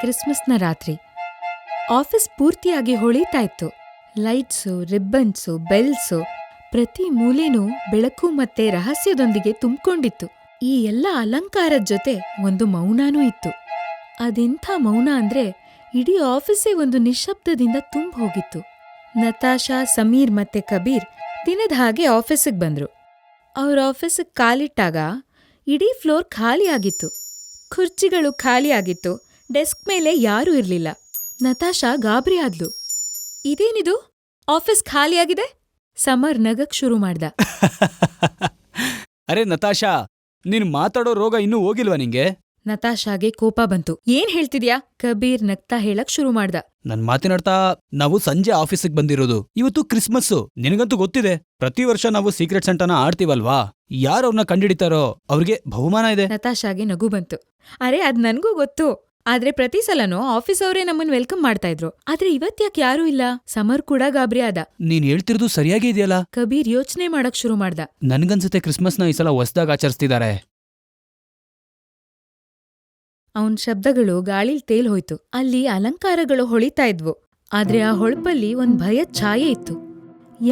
ಕ್ರಿಸ್ಮಸ್ನ ರಾತ್ರಿ. ಆಫೀಸ್ ಪೂರ್ತಿಯಾಗಿ ಹೊಳಿತಾ ಇತ್ತು. ಲೈಟ್ಸು, ರಿಬ್ಬನ್ಸು, ಬೆಲ್ಸು, ಪ್ರತಿ ಮೂಲೆನೂ ಬೆಳಕು ಮತ್ತೆ ರಹಸ್ಯದೊಂದಿಗೆ ತುಂಬಿಕೊಂಡಿತ್ತು. ಈ ಎಲ್ಲ ಅಲಂಕಾರದ ಜೊತೆ ಒಂದು ಮೌನನೂ ಇತ್ತು. ಅದೆಂಥ ಮೌನ ಅಂದ್ರೆ ಇಡೀ ಆಫೀಸೇ ಒಂದು ನಿಶ್ಶಬ್ದದಿಂದ ತುಂಬ ಹೋಗಿತ್ತು. ನತಾಶಾ, ಸಮೀರ್ ಮತ್ತೆ ಕಬೀರ್ ದಿನದ ಹಾಗೆ ಆಫೀಸಿಗೆ ಬಂದ್ರು. ಅವ್ರ ಆಫೀಸಿಗೆ ಕಾಲಿಟ್ಟಾಗ ಇಡೀ ಫ್ಲೋರ್ ಖಾಲಿಯಾಗಿತ್ತು. ಕುರ್ಚಿಗಳು ಖಾಲಿಯಾಗಿತ್ತು. ಡೆಸ್ಕ್ ಮೇಲೆ ಯಾರೂ ಇರ್ಲಿಲ್ಲ. ನತಾಶಾ ಗಾಬರಿ ಆದ್ಲು. ಇದೇನಿದು, ಆಫೀಸ್ ಖಾಲಿಯಾಗಿದೆ? ಸಮರ್ ನಗಕ್ ಶುರು ಮಾಡ್ದ. ಅರೆ ನತಾಶಾ, ನೀನ್ ಮಾತಾಡೋ ರೋಗ ಇನ್ನೂ ಹೋಗಿಲ್ವಾ ನಿಂಗೆ? ನತಾಶಾಗೆ ಕೋಪ ಬಂತು. ಏನ್ ಹೇಳ್ತಿದ್ಯಾ? ಕಬೀರ್ ನಗ್ತಾ ಹೇಳಕ್ ಶುರು ಮಾಡ್ದ. ನನ್ ಮಾತಿನರ್ಥ, ನಾವು ಸಂಜೆ ಆಫೀಸಿಗೆ ಬಂದಿರೋದು. ಇವತ್ತು ಕ್ರಿಸ್ಮಸ್ಸು, ನಿನಗಂತೂ ಗೊತ್ತಿದೆ. ಪ್ರತಿ ವರ್ಷ ನಾವು ಸೀಕ್ರೆಟ್ ಸಂಟಾನ ಆಡ್ತೀವಲ್ವಾ? ಯಾರವ್ರನ್ನ ಕಂಡಿಡಿತಾರೋ ಅವ್ರಿಗೆ ಬಹುಮಾನ ಇದೆ. ನತಾಶಾಗೆ ನಗು ಬಂತು. ಅರೆ, ಅದ್ ನನ್ಗೂ ಗೊತ್ತು. ಆದ್ರೆ ಪ್ರತಿ ಸಲನೂ ಆಫೀಸ್ ಅವರೇ ನಮ್ಮನ್ ವೆಲ್ಕಮ್ ಮಾಡ್ತಾ ಇದ್ರು. ಆದ್ರೆ ಇವತ್ತ್ಯಾಕ್ ಯಾರೂ ಇಲ್ಲ? ಸಮರ್ ಕೂಡ ಗಾಬರಿ ಆದ. ನೀನ್ ಹೇಳ್ತಿರೋದು ಸರಿಯಾಗಿ ಇದೆಯಲ್ಲ. ಕಬೀರ್ ಯೋಚನೆ ಮಾಡಕ್ ಶುರು ಮಾಡ್ದ. ನನ್ಗನ್ಸುತ್ತೆ ಕ್ರಿಸ್ಮಸ್ನ ಈ ಸಲ ಹೊಸ್ದಾಗ್ ಆಚರಿಸ್ತಿದ್ದಾರೆ. ಅವನ್ ಶಬ್ದಗಳು ಗಾಳಿಲ್ ತೇಲ್ ಹೋಯ್ತು. ಅಲ್ಲಿ ಅಲಂಕಾರಗಳು ಹೊಳಿತಾ ಇದ್ವು. ಆದ್ರೆ ಆ ಹೊಳಪಲ್ಲಿ ಒಂದ್ ಭಯದ್ ಛಾಯೆ ಇತ್ತು.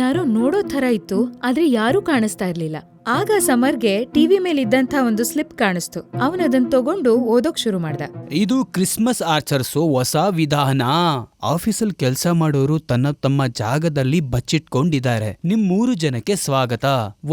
ಯಾರೋ ನೋಡೋ ಥರ ಇತ್ತು, ಆದ್ರೆ ಯಾರೂ ಕಾಣಿಸ್ತಾ ಇರ್ಲಿಲ್ಲ. ಆಗ ಸಮರ್ಗೆ ಟಿವಿ ಮೇಲಿದ್ದಂಥ ಒಂದು ಸ್ಲಿಪ್ ಕಾಣಿಸ್ತು. ಅವನದನ್ ತಗೊಂಡು ಓದೋಕ್ ಶುರು ಮಾಡ್ದ. ಇದು ಕ್ರಿಸ್ಮಸ್ ಆಚರಿಸೋ ಹೊಸ ವಿಧಾನ. ಆಫೀಸಲ್ಲಿ ಕೆಲಸ ಮಾಡೋರು ತಮ್ಮ ಜಾಗದಲ್ಲಿ ಬಚ್ಚಿಟ್ಕೊಂಡಿದ್ದಾರೆ. ನಿಮ್ 3 ಜನಕ್ಕೆ ಸ್ವಾಗತ.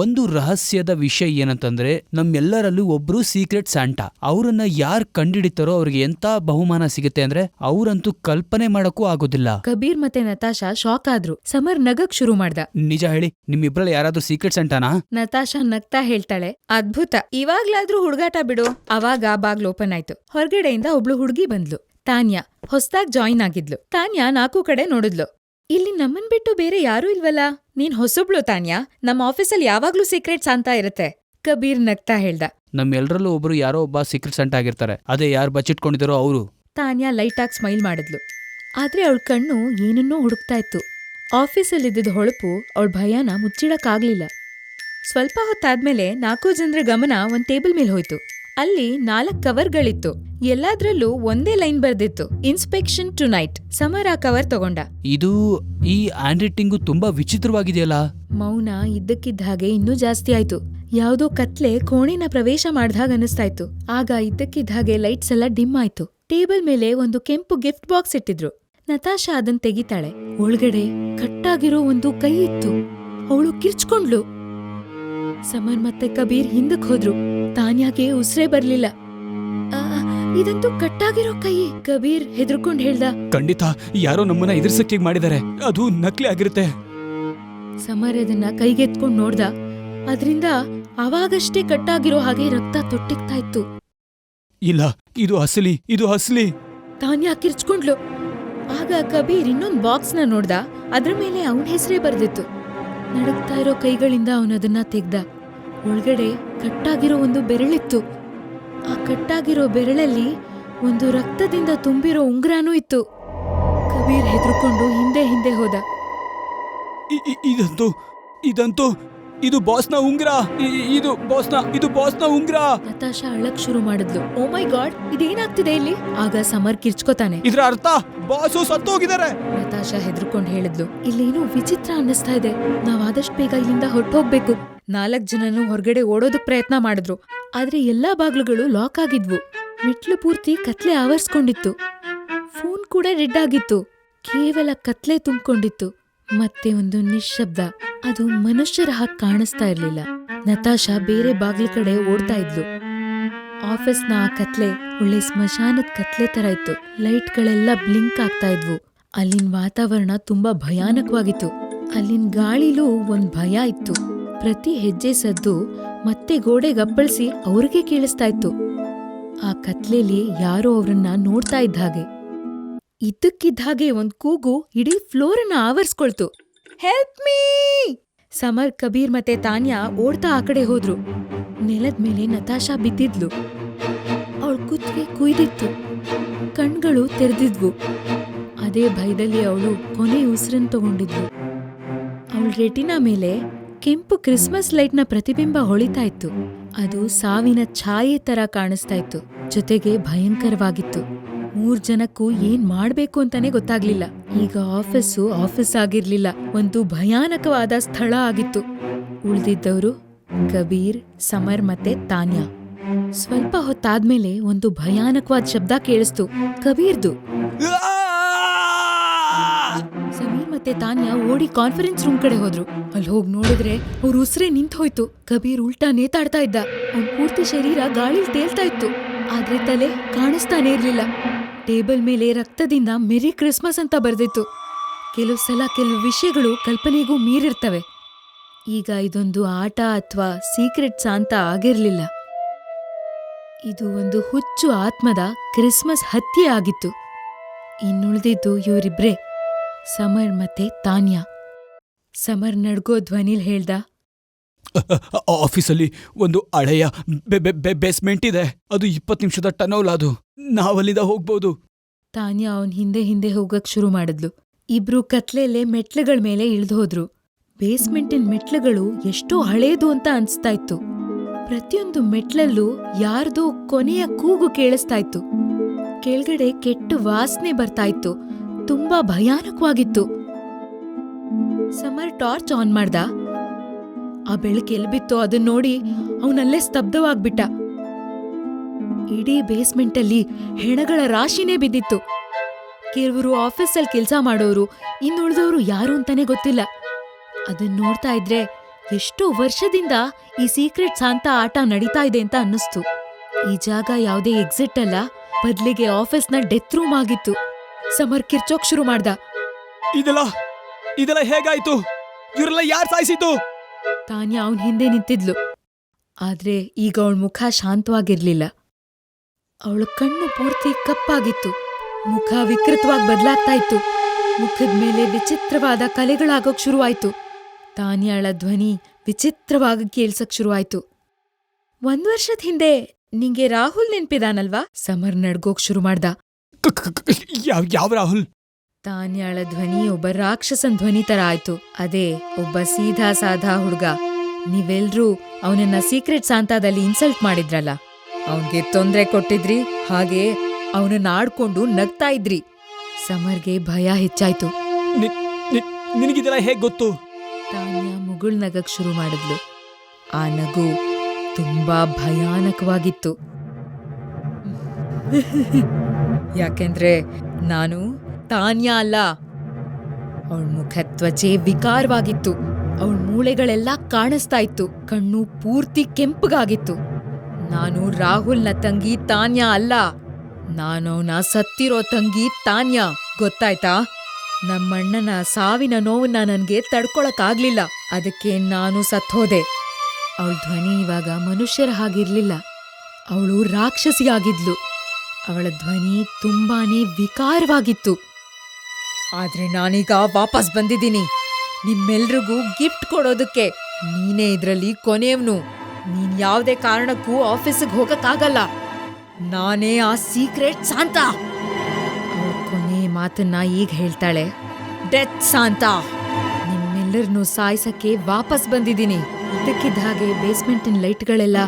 ಒಂದು ರಹಸ್ಯದ ವಿಷಯ ಏನಂತಂದ್ರೆ, ನಮ್ಮೆಲ್ಲರಲ್ಲೂ ಒಬ್ರು ಸೀಕ್ರೆಟ್ ಸ್ಯಾಂಟಾ. ಅವ್ರನ್ನ ಯಾರ್ ಕಂಡಿಡಿತಾರೋ ಅವ್ರಿಗೆ ಎಂತ ಬಹುಮಾನ ಸಿಗುತ್ತೆ ಅಂದ್ರೆ ಅವ್ರಂತೂ ಕಲ್ಪನೆ ಮಾಡಕ್ಕೂ ಆಗೋದಿಲ್ಲ. ಕಬೀರ್ ಮತ್ತೆ ನತಾಶಾ ಶಾಕ್ ಆದ್ರು. ಸಮರ್ ನಗಕ್ ಶುರು ಮಾಡ್ದ. ನಿಜ ಹೇಳಿ, ನಿಮ್ಮಿಬ್ರಲ್ಲಿ ಯಾರಾದ್ರೂ ಸೀಕ್ರೆಟ್ ಸ್ಯಾಂಟಾನಾ? ನತಾಶಾ ನಗ್ತಾ ಹೇಳ್ತಾಳೆ, ಅದ್ಭುತ, ಇವಾಗ್ಲಾದ್ರೂ ಹುಡುಗಾಟ ಬಿಡು. ಅವಾಗ ಬಾಗ್ಲು ಓಪನ್ ಆಯ್ತು. ಹೊರಗಡೆಯಿಂದ ಒಬ್ಳು ಹುಡುಗಿ ಬಂದ್ಲು. ತಾನ್ಯಾ ಹೊಸ್ದಾಗ್ ಜಾಯಿನ್ ಆಗಿದ್ಲು. ತಾನ್ಯಾ 4 ಕಡೆ ನೋಡಿದ್ಲು. ಇಲ್ಲಿ ನಮ್ಮನ್ ಬಿಟ್ಟು ಬೇರೆ ಯಾರೂ ಇಲ್ವಲ್ಲ? ನೀನ್ ಹೊಸಬ್ಳು ತಾನ್ಯಾ. ನಮ್ಮ ಆಫೀಸಲ್ಲಿ ಯಾವಾಗ್ಲೂ ಸೀಕ್ರೆಟ್ಸ್ ಅಂತ ಇರತ್ತೆ. ಕಬೀರ್ ನಗ್ತಾ ಹೇಳ್ದ. ನಮ್ಮೆಲ್ಲರಲ್ಲೂ ಒಬ್ರು ಯಾರೋ ಒಬ್ಬ ಸೀಕ್ರೆಟ್ ಸ್ಯಾಂಟಾ ಆಗಿರ್ತಾರೆ. ಅದೇ ಯಾರು ಬಚ್ಚಿಟ್ಕೊಂಡಿದಾರೋ ಅವರು. ತಾನ್ಯಾ ಲೈಟಾಗಿ ಸ್ಮೈಲ್ ಮಾಡಿದ್ಲು. ಆದ್ರೆ ಅವಳ ಕಣ್ಣು ಏನನ್ನೋ ಹುಡುಕ್ತಾ ಇತ್ತು. ಆಫೀಸಲ್ಲಿದ್ದ ಹೊಳಪು ಅವಳ ಭಯನ ಮುಚ್ಚಿಡಕ್ಕಾಗ್ಲಿಲ್ಲ. ಸ್ವಲ್ಪ ಹೊತ್ತಾದ್ಮೇಲೆ 4 ಜನರ ಗಮನ ಒಂದ್ ಟೇಬಲ್ ಮೇಲೆ ಹೋಯ್ತು. ಅಲ್ಲಿ 4 ಕವರ್ಗಳಿತ್ತು. ಎಲ್ಲಾದ್ರಲ್ಲೂ ಒಂದೇ ಲೈನ್ ಬರ್ದಿತ್ತು, ಇನ್ಸ್ಪೆಕ್ಷನ್ ಟು ನೈಟ್. ಸಮರ್ ಆ ಕವರ್ ತಗೊಂಡ. ಈ ಹ್ಯಾಂಡ್ ರೈಟಿಂಗು ತುಂಬಾ ವಿಚಿತ್ರವಾಗಿದೆಯಲ್ಲ. ಮೌನ ಇದ್ದಕ್ಕಿದ್ದ ಹಾಗೆ ಇನ್ನೂ ಜಾಸ್ತಿ ಆಯ್ತು. ಯಾವ್ದೋ ಕತ್ಲೆ ಕೋಣೆನ ಪ್ರವೇಶ ಮಾಡ್ದಾಗ ಅನಿಸ್ತಾ ಇತ್ತು. ಆಗ ಇದ್ದಕ್ಕಿದ್ದ ಹಾಗೆ ಲೈಟ್ಸ್ ಎಲ್ಲ ಡಿಮ್ ಆಯ್ತು. ಟೇಬಲ್ ಮೇಲೆ ಒಂದು ಕೆಂಪು ಗಿಫ್ಟ್ ಬಾಕ್ಸ್ ಇಟ್ಟಿದ್ರು. ನತಾಶಾ ಅದನ್ ತೆಗಿತಾಳೆ. ಒಳಗಡೆ ಕಟ್ಟಾಗಿರೋ ಒಂದು ಕೈ ಇತ್ತು. ಅವಳು ಕಿರ್ಚ್ಕೊಂಡ್ಲು. ಸಮರ್ ಮತ್ತೆ ಕಬೀರ್ ಹಿಂದಕ್ ಹೋದ್ರು. ತಾನ್ಯಾಗೆ ಉಸಿರೇ ಬರ್ಲಿಲ್ಲ. ಇದಂತೂ ಕಟ್ಟಾಗಿರೋ ಕೈ. ಕಬೀರ್ ಹೆದರ್ಕೊಂಡ್ ಹೇಳ್ದ, ಖಂಡಿತ ಯಾರೋ ನಮ್ಮನ್ನ ಎದುರ್ಸಕ್ಕೆ ಮಾಡಿದ್ದಾರೆ. ಅದು ನಕಲಿ ಆಗಿರುತ್ತೆ. ಸಮರ್ ಅದನ್ನ ಕೈಗೆತ್ಕೊಂಡ್ ನೋಡ್ದ. ಅದ್ರಿಂದ ಅವಾಗಷ್ಟೇ ಕಟ್ಟಾಗಿರೋ ಹಾಗೆ ರಕ್ತ ತೊಟ್ಟಿಗ್ತಾ ಇತ್ತು. ಇಲ್ಲ, ಇದು ಅಸಲಿ. ತಾನ್ಯಾ ಕಿರ್ಚ್ಕೊಂಡ್ಲು. ಆಗ ಕಬೀರ್ ಇನ್ನೊಂದ್ ಬಾಕ್ಸ್ನ ನೋಡ್ದ. ಅದ್ರ ಮೇಲೆ ಅವನ ಹೆಸರೇ ಬರ್ದಿತ್ತು. ನಡುಗ್ತಾ ಇರೋ ಕೈಗಳಿಂದ ಅವನದನ್ನ ತೆಗ್ದ. ಒಳಗಡೆ ಕಟ್ಟಾಗಿರೋ ಒಂದು ಬೆರಳಿತ್ತು. ಆ ಕಟ್ಟಾಗಿರೋ ಬೆರಳಲ್ಲಿ ಒಂದು ರಕ್ತದಿಂದ ತುಂಬಿರೋ ಉಂಗ್ರಾನೂ ಇತ್ತು. ಕಬೀರ್ ಹೆದರ್ಕೊಂಡು ಹಿಂದೆ ಹೋದ. ಇದಂತೂ ಇದು ಬಾಸ್ನ ಉಂಗ್ರ. ಇದು ಬಾಸ್ನ ಉಂಗ್ರ. ನತಾಶಾ ಅಳಕ್ ಶುರು ಮಾಡಿದ್ಲು. ಓ ಮೈ ಗಾಡ್, ಇದೇನಾಗ್ತಿದೆ ಇಲ್ಲಿ? ಆಗ ಸಮರ್ ಕಿರ್ಚ್ಕೋತಾನೆ. ಇದ್ರ ಅರ್ಥ ಬಾಸು ಸತ್ತೋಗಿದ್ದಾರೆ. ನತಾಶಾ ಹೆದರ್ಕೊಂಡ್ ಹೇಳಿದ್ಲು, ಇಲ್ಲೇನೋ ವಿಚಿತ್ರ ಅನ್ನಿಸ್ತಾ ಇದೆ. ನಾವಾದಷ್ಟು ಬೇಗ ಇಲ್ಲಿಂದ ಹೊರಟೋಗ್ಬೇಕು. 4 ಜನನು ಹೊರಗಡೆ ಓಡೋದಕ್ ಪ್ರಯತ್ನ ಮಾಡಿದ್ರು. ಆದ್ರೆ ಎಲ್ಲಾ ಬಾಗ್ಲುಗಳು ಲಾಕ್ ಆಗಿದ್ವು. ಮೆಟ್ಲು ಪೂರ್ತಿ ಕತ್ಲೆ ಆವರಿಸ್ಕೊಂಡಿತ್ತು. ಫೋನ್ ಕೂಡ ಡೆಡ್ ಆಗಿತ್ತು. ಕೇವಲ ಕತ್ಲೆ ತುಂಬಿಕೊಂಡಿತ್ತು. ಮತ್ತೆ ಒಂದು ನಿಶ್ಶಬ್ದ. ಅದು ಮನುಷ್ಯರ ಹಾಗೆ ಕಾಣಿಸ್ತಾ ಇರ್ಲಿಲ್ಲ. ನತಾಶಾ ಬೇರೆ ಬಾಗ್ಲ ಕಡೆ ಓಡ್ತಾ ಇದ್ಲು. ಆಫೀಸ್ನ ಆ ಕತ್ಲೆ ಒಳ್ಳೆ ಸ್ಮಶಾನದ ಕತ್ಲೆ ತರ ಇತ್ತು. ಲೈಟ್ಗಳೆಲ್ಲ ಬ್ಲಿಂಕ್ ಆಗ್ತಾ ಇದ್ವು. ಅಲ್ಲಿನ ವಾತಾವರಣ ತುಂಬಾ ಭಯಾನಕವಾಗಿತ್ತು. ಅಲ್ಲಿನ ಗಾಳಿಲೂ ಒಂದ್ ಭಯ ಇತ್ತು. ಪ್ರತಿ ಹೆಜ್ಜೆ ಸದ್ದು ಮತ್ತೆ ಗೋಡೆಗೆ ಅಪ್ಪಳಿಸಿ ಅವ್ರಿಗೆ ಕೇಳಿಸ್ತಾ ಇತ್ತು. ಆ ಕತ್ಲೆಲಿ ಯಾರೋ ಅವ್ರನ್ನ ನೋಡ್ತಾ ಇದ್ದ ಹಾಗೆ. ಇದ್ದಕ್ಕಿದ್ದ ಹಾಗೆ ಒಂದ್ ಕೂಗು ಇಡೀ ಫ್ಲೋರನ್ನ ಆವರಿಸ್ಕೊಳ್ತು. Help me! ಸಮರ್, ಕಬೀರ್ ಮತ್ತೆ ತಾನ್ಯಾ ಓಡ್ತಾ ಆ ಕಡೆ ಹೋದ್ರು. ನೆಲದ ಮೇಲೆ ನತಾಶಾ ಬಿದ್ದಿದ್ಲು. ಅವಳ ಕುತ್ತಿಗೆ ಕುಯ್ದಿತ್ತು. ಕಣ್ಗಳು ತೆರೆದಿದ್ವು. ಅದೇ ಭಯದಲ್ಲಿ ಅವಳು ಕೊನೆ ಉಸಿರನ್ ತಗೊಂಡಿದ್ಲು. ಅವಳ ರೆಟಿನಾ ಮೇಲೆ ಕೆಂಪು ಕ್ರಿಸ್ಮಸ್ ಲೈಟ್ನ ಪ್ರತಿಬಿಂಬ ಹೊಳಿತಾ ಇತ್ತು. ಅದು ಸಾವಿನ ಛಾಯೆ ತರ ಕಾಣಿಸ್ತಾ ಇತ್ತು. ಜೊತೆಗೆ ಭಯಂಕರವಾಗಿತ್ತು. 3 ಜನಕ್ಕೂ ಏನ್ ಮಾಡ್ಬೇಕು ಅಂತಾನೆ ಗೊತ್ತಾಗ್ಲಿಲ್ಲ. ಈಗ ಆಫೀಸ್ ಆಗಿರ್ಲಿಲ್ಲ, ಒಂದು ಭಯಾನಕವಾದ ಸ್ಥಳ ಆಗಿತ್ತು. ಉಳ್ದಿದ್ದವರು ಕಬೀರ್, ಸಮರ್ ಮತ್ತೆ ತಾನ್ಯಾ. ಸ್ವಲ್ಪ ಹೊತ್ತಾದ್ಮೇಲೆ ಒಂದು ಭಯಾನಕವಾದ ಶಬ್ದ ಕೇಳಿಸ್ತು, ಕಬೀರ್ದು. ಸಮೀರ್ ಮತ್ತೆ ತಾನ್ಯಾ ಓಡಿ ಕಾನ್ಫರೆನ್ಸ್ ರೂಮ್ ಕಡೆ ಹೋದ್ರು. ಅಲ್ಲಿ ಹೋಗಿ ನೋಡಿದ್ರೆ ಅವ್ರ ಉಸಿರೇ ನಿಂತ್ ಹೋಯ್ತು. ಕಬೀರ್ ಉಲ್ಟಾ ನೇತಾಡ್ತಾ ಇದ್ದ. ಅವ್ನ್ ಪೂರ್ತಿ ಶರೀರ ಗಾಳಿಲ್ ತೇಲ್ತಾ ಇತ್ತು, ಆದ್ರೆ ತಲೆ ಕಾಣಿಸ್ತಾನೆ ಇರ್ಲಿಲ್ಲ. ಟೇಬಲ್ ಮೇಲೆ ರಕ್ತದಿಂದ ಮೆರಿ ಕ್ರಿಸ್ಮಸ್ ಅಂತ ಬರ್ದಿತ್ತು. ಕೆಲವು ಸಲ ಕೆಲವು ವಿಷಯಗಳು ಕಲ್ಪನೆಗೂ ಮೀರಿರ್ತವೆ. ಈಗ ಇದೊಂದು ಆಟ ಅಥವಾ ಸೀಕ್ರೆಟ್ಸ್ ಅಂತ ಆಗಿರ್ಲಿಲ್ಲ. ಇದು ಒಂದು ಹುಚ್ಚು ಆತ್ಮದ ಕ್ರಿಸ್ಮಸ್ ಹತ್ಯೆ ಆಗಿತ್ತು. ಇನ್ನುಳಿದಿದ್ದು ಇವರಿಬ್ರೇ, ಸಮರ್ ಮತ್ತೆ ತಾನ್ಯಾ. ಸಮರ್ ನಡ್ಗೋ ಧ್ವನಿಲ್ ಹೇಳ್ದ, ಆಫೀಸಲ್ಲಿ ಒಂದು ಹಳೆಯ ಬೇಸ್ಮೆಂಟ್ ಇದೆ. ಅದು 20 ನಿಮಿಷದ ಟನೌಲ್. ಅದು ನಾವಲ್ಲಿಂದ ಹೋಗ್ಬೋದು. ತಾನ್ಯಾ ಅವನ್ ಹಿಂದೆ ಹಿಂದೆ ಹೋಗಕ್ ಶುರು ಮಾಡಿದ್ಲು. ಇಬ್ರು ಕತ್ಲೆಲೆ ಮೆಟ್ಲುಗಳ ಮೇಲೆ ಇಳ್ದು ಹೋದ್ರು. ಬೇಸ್ಮೆಂಟಿನ ಮೆಟ್ಲುಗಳು ಎಷ್ಟೋ ಹಳೇದು ಅಂತ ಅನ್ಸ್ತಾ ಇತ್ತು. ಪ್ರತಿಯೊಂದು ಮೆಟ್ಲಲ್ಲೂ ಯಾರ್ದೋ ಕೊನೆಯ ಕೂಗು ಕೇಳಿಸ್ತಾ ಇತ್ತು. ಕೆಳಗಡೆ ಕೆಟ್ಟ ವಾಸನೆ ಬರ್ತಾ ಇತ್ತು. ತುಂಬಾ ಭಯಾನಕವಾಗಿತ್ತು. ಸಮರ್ ಟಾರ್ಚ್ ಆನ್ ಮಾಡ್ದ. ಆ ಬೆಳಕು ಎಲ್ ಬಿತ್ತೋ ಅದನ್ನ ನೋಡಿ ಅವನಲ್ಲೇ ಸ್ತಬ್ಧವಾಗ್ಬಿಟ್ಟ. ಇಡೀ ಬೇಸ್ಮೆಂಟಲ್ಲಿ ಹೆಣಗಳ ರಾಶಿನೇ ಬಿದ್ದಿತ್ತು. ಕೆಲವರು ಆಫೀಸಲ್ಲಿ ಕೆಲ್ಸ ಮಾಡೋರು, ಇನ್ನುಳಿದವರು ಯಾರು ಅಂತಾನೆ ಗೊತ್ತಿಲ್ಲ. ಅದನ್ ನೋಡ್ತಾ ಇದ್ರೆ ಎಷ್ಟೋ ವರ್ಷದಿಂದ ಈ ಸೀಕ್ರೆಟ್ ಸಾಂತಾ ಆಟ ನಡೀತಾ ಇದೆ ಅಂತ ಅನ್ನಿಸ್ತು. ಈ ಜಾಗ ಯಾವುದೇ ಎಕ್ಸಿಟ್ ಅಲ್ಲ, ಬದ್ಲಿಗೆ ಆಫೀಸ್ನ ಡೆತ್ ರೂಮ್ ಆಗಿತ್ತು. ಸಮರ್ ಕಿರ್ಚೋಕ್ ಶುರು ಮಾಡ್ದ. ಇದೆಲ್ಲ ಹೇಗಾಯ್ತು? ಇವರೆಲ್ಲ ಯಾರು ಸಾಯಿಸಿದ್ದು? ತಾನ್ಯಾ ಅವನ್ ಹಿಂದೆ ನಿಂತಿದ್ಲು. ಆದ್ರೆ ಈಗ ಅವಳ ಮುಖ ಶಾಂತವಾಗಿರ್ಲಿಲ್ಲ. ಅವಳ ಕಣ್ಣು ಪೂರ್ತಿ ಕಪ್ಪಾಗಿತ್ತು. ಮುಖ ವಿಕೃತವಾಗಿ ಬದಲಾಗ್ತಾ ಇತ್ತು. ಮುಖದ ಮೇಲೆ ವಿಚಿತ್ರವಾದ ಕಲೆಗಳಾಗೋಕ್ ಶುರುವಾಯ್ತು. ತಾನ್ಯಾಳ ಧ್ವನಿ ವಿಚಿತ್ರವಾಗಿ ಕೇಳ್ಸಕ್ ಶುರುವಾಯ್ತು. 1 ವರ್ಷದ ಹಿಂದೆ ನಿಂಗೆ ರಾಹುಲ್ ನೆನ್ಪಿದಾನಲ್ವಾ? ಸಮರ್ ನಡ್ಗೋಕ್ ಶುರು ಮಾಡ್ದ. ಯಾವ ರಾಹುಲ್? ತಾನ್ಯಾಳ ಧ್ವನಿ ಒಬ್ಬ ರಾಕ್ಷಸನ್ ಧ್ವನಿ ತರ ಆಯ್ತು. ಅದೇ, ಒಬ್ಬ ಸೀದಾ ಸಾದಾ ಹುಡ್ಗ. ನೀವೆಲ್ರೂ ಅವನನ್ನ ಸೀಕ್ರೆಟ್ ಸಾಂತಾದಲ್ಲಿ ಇನ್ಸಲ್ಟ್ ಮಾಡಿದ್ರಲ್ಲ, ಅವನ್ಗೆ ತೊಂದ್ರೆ ಕೊಟ್ಟಿದ್ರಿ, ಹಾಗೆ ಅವನನ್ನ ಆಡ್ಕೊಂಡು ನಗ್ತಾ ಇದ್ರಿ. ಸಮರ್ಗೆ ಭಯ ಹೆಚ್ಚಾಯ್ತು. ನಿನಗಿದೆಲ್ಲ ಹೇಗ್ ಗೊತ್ತು? ತಾನ್ಯಾ ಮುಗುಳ್ ನಗಕ್ ಶುರು ಮಾಡಿದ್ಲು. ಆ ನಗು ತುಂಬಾ ಭಯಾನಕವಾಗಿತ್ತು. ಯಾಕೆಂದ್ರೆ ನಾನು ತಾನ್ಯಾ ಅಲ್ಲ. ಅವಳ ಮುಖತ್ವಚೆ ವಿಕಾರವಾಗಿತ್ತು. ಅವಳ ಮೂಳೆಗಳೆಲ್ಲ ಕಾಣಿಸ್ತಾ ಇತ್ತು. ಕಣ್ಣು ಪೂರ್ತಿ ಕೆಂಪಗಾಗಿತ್ತು. ನಾನು ರಾಹುಲ್ನ ತಂಗಿ ತಾನ್ಯಾ ಅಲ್ಲ. ನಾನು ಅವನ ಸತ್ತಿರೋ ತಂಗಿ ತಾನ್ಯಾ. ಗೊತ್ತಾಯ್ತಾ? ನಮ್ಮಣ್ಣನ ಸಾವಿನ ನೋವನ್ನ ನನ್ಗೆ ತಡ್ಕೊಳಕ್ಕಾಗ್ಲಿಲ್ಲ. ಅದಕ್ಕೆ ನಾನು ಸತ್ತೋದೆ. ಅವಳ ಧ್ವನಿ ಇವಾಗ ಮನುಷ್ಯರ ಹಾಗಿರ್ಲಿಲ್ಲ. ಅವಳು ರಾಕ್ಷಸಿಯಾಗಿದ್ಲು. ಅವಳ ಧ್ವನಿ ತುಂಬಾನೇ ವಿಕಾರವಾಗಿತ್ತು. ಆದ್ರೆ ನಾನೀಗ ವಾಪಸ್ ಬಂದಿದ್ದೀನಿ, ನಿಮ್ಮೆಲ್ರಿಗೂ ಗಿಫ್ಟ್ ಕೊಡೋದಕ್ಕೆ. ನೀನೇ ಇದ್ರಲ್ಲಿ ಕೊನೆಯವನು. ನೀನ್ ಯಾವ್ದೇ ಕಾರಣಕ್ಕೂ ಆಫೀಸಿಗೆ ಹೋಗಕ್ಕಾಗಲ್ಲ. ನಾನೇ ಆ ಸೀಕ್ರೆಟ್ ಸಾಂತಾ. ಅವಳ ಕೊನೆ ಮಾತನ್ನ ಈಗ ಹೇಳ್ತಾಳೆ. Death Santa. ನಿಮ್ಮೆಲ್ಲರನ್ನೂ ಸಾಯಿಸಕ್ಕೆ ವಾಪಸ್ ಬಂದಿದ್ದೀನಿ. ಇದಕ್ಕಿದ್ದ ಹಾಗೆ ಬೇಸ್ಮೆಂಟಿನ ಲೈಟ್ಗಳೆಲ್ಲ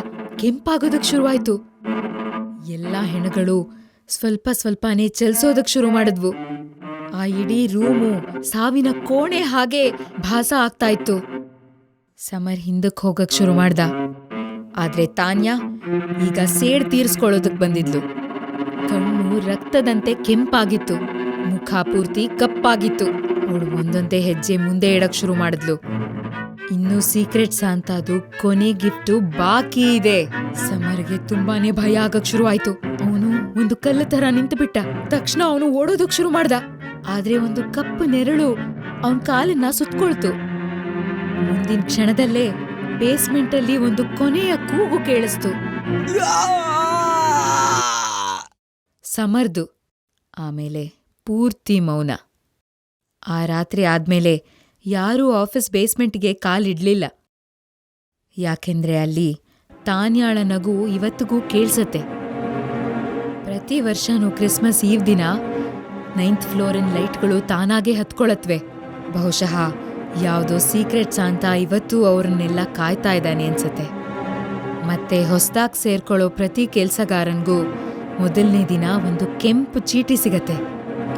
ಕೆಂಪಾಗೋದಕ್ ಶುರುವಾಯ್ತು. ಎಲ್ಲಾ ಹೆಣಗಳು ಸ್ವಲ್ಪ ಸ್ವಲ್ಪನೇ ಚಲಿಸೋದಕ್ ಶುರು ಮಾಡಿದ್ವು. ಆ ಇಡೀ ರೂಮು ಸಾವಿನ ಕೋಣೆ ಹಾಗೆ ಭಾಸ ಆಗ್ತಾ ಇತ್ತು. ಸಮರ್ ಹಿಂದಕ್ ಹೋಗಕ್ ಶುರು ಮಾಡ್ದ. ಆದ್ರೆ ತಾನ್ಯಾ ಈಗ ಸೇಡ್ ತೀರ್ಸ್ಕೊಳ್ಳೋದಕ್ ಬಂದಿದ್ಲು. ಕಣ್ಣು ರಕ್ತದಂತೆ ಕೆಂಪಾಗಿತ್ತು. ಮುಖ ಪೂರ್ತಿ ಕಪ್ಪಾಗಿತ್ತು. ಅವಳು ಒಂದೊಂದೇ ಹೆಜ್ಜೆ ಮುಂದೆ ಇಡಕ್ ಶುರು ಮಾಡಿದ್ಲು. ಇನ್ನು ಸೀಕ್ರೆಟ್ ಸಾಂತಾದು ಕೊನೆ ಗಿಫ್ಟು ಬಾಕಿ ಇದೆ. ಸಮರ್ಗೆ ತುಂಬಾನೇ ಭಯ ಆಗಕ್ ಶುರು ಆಯ್ತು. ಅವನು ಒಂದು ಕಲ್ಲು ತರ ನಿಂತು ಬಿಟ್ಟ. ತಕ್ಷಣ ಅವನು ಓಡೋದಕ್ ಶುರು ಮಾಡ್ದ. ಆದ್ರೆ ಒಂದು ಕಪ್ಪು ನೆರಳು ಅವನ್ ಕಾಲನ್ನ ಸುತ್ಕೊಳ್ತು. ಮುಂದಿನ ಕ್ಷಣದಲ್ಲೇ ಬೇಸ್ಮೆಂಟ್ ಅಲ್ಲಿ ಒಂದು ಕೊನೆಯ ಕೂಗು ಕೇಳಿಸ್ತು. ಸಮರ್ದು. ಆಮೇಲೆ ಪೂರ್ತಿ ಮೌನ. ಆ ರಾತ್ರಿ ಆದ್ಮೇಲೆ ಯಾರೂ ಆಫೀಸ್ ಬೇಸ್ಮೆಂಟ್ಗೆ ಕಾಲಿಡ್ಲಿಲ್ಲ. ಯಾಕೆಂದ್ರೆ ಅಲ್ಲಿ ತಾನ್ಯಾಳ ನಗು ಇವತ್ತಿಗೂ ಕೇಳ್ಸತ್ತೆ. ಪ್ರತಿ ವರ್ಷನೂ ಕ್ರಿಸ್ಮಸ್ ಈವ್ ದಿನ 9th ಫ್ಲೋರಿನ ಲೈಟ್ಗಳು ತಾನಾಗೆ ಹತ್ಕೊಳತ್ವೆ. ಬಹುಶಃ ಯಾವುದೋ ಸೀಕ್ರೆಟ್ ಸಾಂತಾ ಇವತ್ತೂ ಅವ್ರನ್ನೆಲ್ಲ ಕಾಯ್ತಾ ಇದ್ದಾನೆ ಅನ್ಸತ್ತೆ. ಮತ್ತೆ ಹೊಸ್ದಾಗ್ ಸೇರ್ಕೊಳ್ಳೋ ಪ್ರತಿ ಕೆಲ್ಸಗಾರನ್ಗೂ ಮೊದಲನೇ ದಿನ ಒಂದು ಕೆಂಪು ಚೀಟಿ ಸಿಗತ್ತೆ.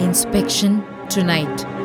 Inspection tonight.